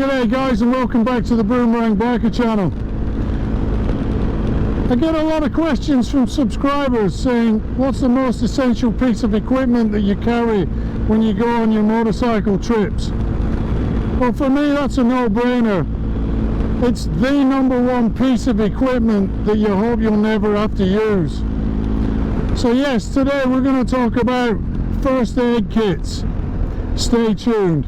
G'day guys, and welcome back to the Boomerang Biker channel. I get a lot of questions from subscribers saying, what's the most essential piece of equipment that you carry when you go on your motorcycle trips? Well, for me that's a no-brainer. It's the #1 piece of equipment that you hope you'll never have to use. So yes, today we're going to talk about first aid kits. Stay tuned.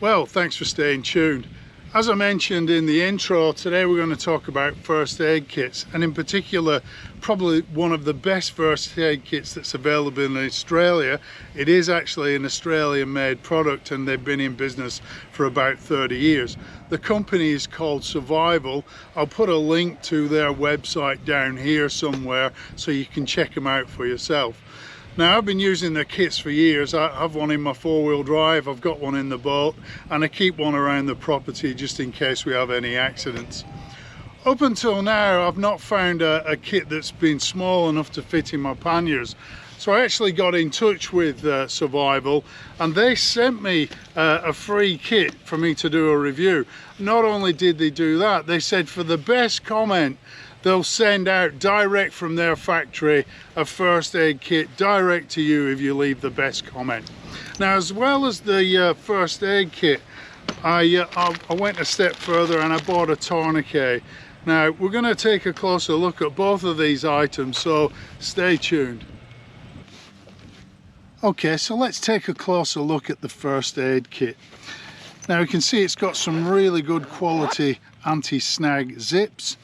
Well, thanks for staying tuned. As I mentioned in the intro, today we're going to talk about first aid kits, and in particular probably one of the best first aid kits that's available in Australia. It is actually an Australian made product and they've been in business for about 30 years. The company is called Survival. I'll put a link to their website down here somewhere so you can check them out for yourself. Now, I've been using their kits for years. I have one in my four-wheel drive, I've got one in the boat, and I keep one around the property just in case we have any accidents. Up until now, I've not found a kit that's been small enough to fit in my panniers. So I actually got in touch with Survival, and they sent me a free kit for me to do a review. Not only did they do that, they said for the best comment, they'll send out direct from their factory a first aid kit direct to you if you leave the best comment. Now, as well as the first aid kit, I went a step further and I bought a tourniquet. Now, we're going to take a closer look at both of these items, so stay tuned. Okay, so let's take a closer look at the first aid kit. Now, you can see it's got some really good quality anti-snag zips.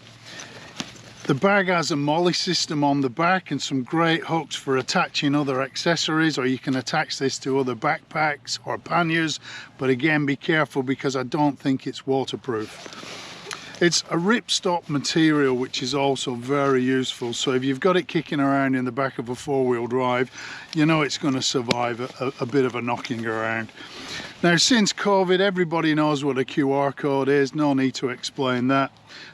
The bag has a molly system on the back and some great hooks for attaching other accessories, or you can attach this to other backpacks or panniers, but again be careful because I don't think it's waterproof. It's a ripstop material, which is also very useful, so if you've got it kicking around in the back of a four-wheel drive, you know it's going to survive a bit of a knocking around. Now, since COVID, everybody knows what a QR code is, no need to explain that.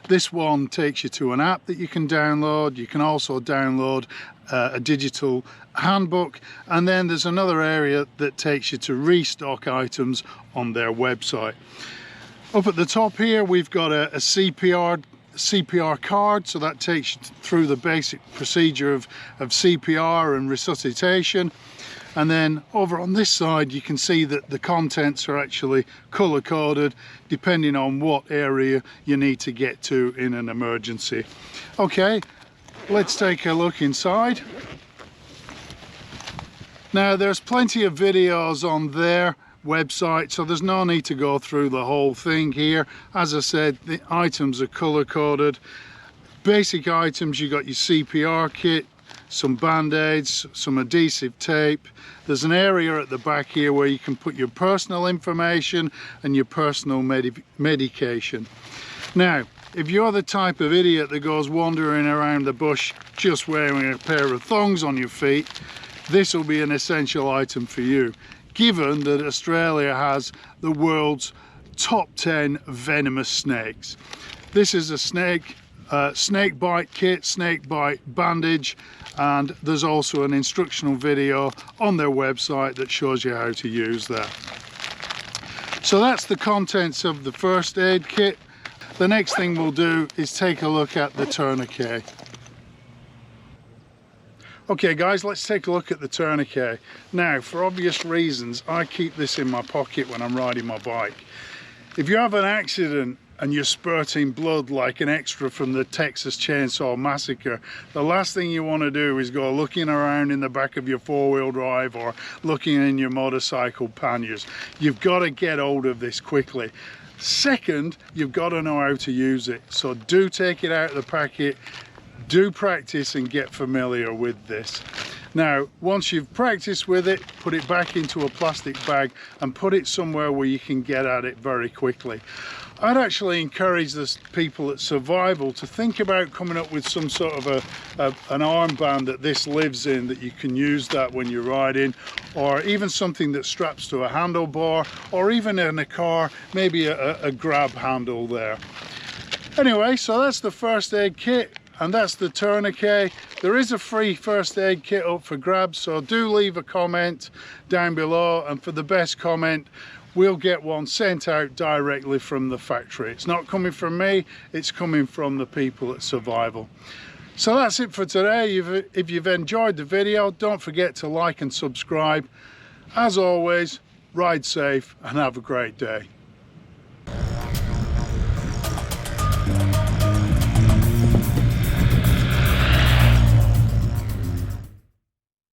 This one takes you to an app that you can download. You can also download a digital handbook, and then there's another area that takes you to restock items on their website. Up at the top here we've got a CPR card, so that takes you through the basic procedure of CPR and resuscitation. And then over on this side you can see that the contents are actually color coded depending on what area you need to get to in an emergency. Okay, let's take a look inside. Now, there's plenty of videos on their website, so there's no need to go through the whole thing here. As I said, the items are color coded. Basic items, you got your CPR kit, some band-aids, some adhesive tape. There's an area at the back here where you can put your personal information and your personal medication. Now, if you're the type of idiot that goes wandering around the bush just wearing a pair of thongs on your feet, this will be an essential item for you, given that Australia has the world's top 10 venomous snakes. This is a snake bite kit, snake bite bandage, and there's also an instructional video on their website that shows you how to use that. So that's the contents of the first aid kit. The next thing we'll do is take a look at the tourniquet. Okay guys, let's take a look at the tourniquet. Now, for obvious reasons, I keep this in my pocket when I'm riding my bike. If you have an accident and you're spurting blood like an extra from the Texas Chainsaw Massacre, the last thing you want to do is go looking around in the back of your four-wheel drive or looking in your motorcycle panniers. You've got to get hold of this quickly. Second, you've got to know how to use it. So do take it out of the packet, do practice and get familiar with this. Now, once you've practiced with it, put it back into a plastic bag and put it somewhere where you can get at it very quickly. I'd actually encourage the people at Survival to think about coming up with some sort of an armband that this lives in, that you can use that when you're riding, or even something that straps to a handlebar, or even in a car, maybe a grab handle there. Anyway, so that's the first aid kit. And that's the tourniquet. There is a free first aid kit up for grabs, so do leave a comment down below, and for the best comment we'll get one sent out directly from the factory. It's not coming from me, it's coming from the people at Survival. So that's it for today. If you've enjoyed the video, don't forget to like and subscribe. As always, ride safe and have a great day.